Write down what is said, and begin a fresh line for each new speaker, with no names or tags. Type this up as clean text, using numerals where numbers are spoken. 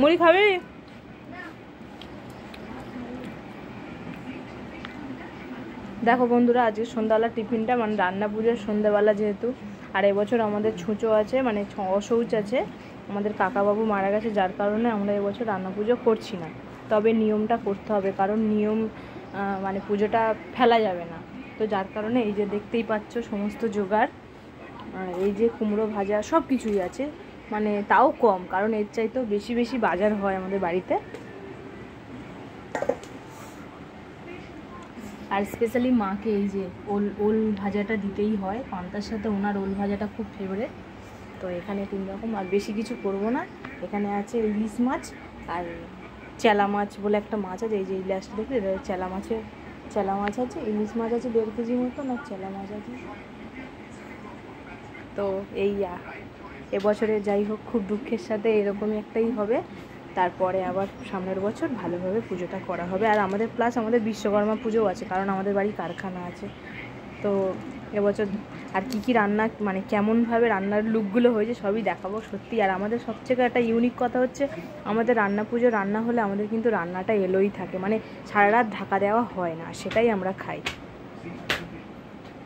মুড়ি খাবি? দেখো বন্ধুরা, আজকে সন্ধ্যাবেলা টিফিনটা মানে রান্না পুজোর সন্ধ্যাবেলা যেহেতু, আর এবছর আমাদের ছুঁচো আছে, মানে অশৌচ আছে, আমাদের কাকাবাবু মারা গেছে, যার কারণে আমরা এবছর রান্না পুজো করছি না। তবে নিয়মটা করতে হবে, কারণ নিয়ম মানে পুজোটা ফেলা যাবে না। তো যার কারণে এই যে দেখতেই পাচ্ছ সমস্ত জোগাড়, এই যে কুমড়ো ভাজা সব কিছুই আছে, মানে তাও কম, কারণ এর চাইতেও বেশি বেশি বাজার হয় আমাদের বাড়িতে। আর স্পেশালি মাকে এই যে ওল ভাজাটা দিতেই হয়, পান্তার সাথে ওনার ওল ভাজাটা খুব ফেভারিট। তো এখানে 3 রকম, আর বেশি কিছু করব না। এখানে আছে ইলিশ মাছ আর চেলা মাছ বলে একটা মাছ আছে, এই যে ইলিশ দেখলে চেলা মাছ আছে, ইলিশ মাছ আছে 1.5 কেজি মতন, আর চেলা মাছ আছে। তো এই এবছরে যাই হোক খুব দুঃখের সাথে এরকমই একটাই হবে, তারপরে আবার সামনের বছর ভালোভাবে পুজোটা করা হবে। আর আমাদের প্লাস আমাদের বিশ্বকর্মা পুজোও আছে, কারণ আমাদের বাড়ি কারখানা আছে। তো এবছর আর কী রান্না, মানে কেমনভাবে রান্নার লুকগুলো হয়েছে সবই দেখাবো সত্যি। আর আমাদের সবথেকে একটা ইউনিক কথা হচ্ছে, আমাদের রান্না হলে আমাদের কিন্তু রান্নাটা এলোই থাকে, মানে সারা রাত ঢাকা দেওয়া হয় না, সেটাই আমরা খাই।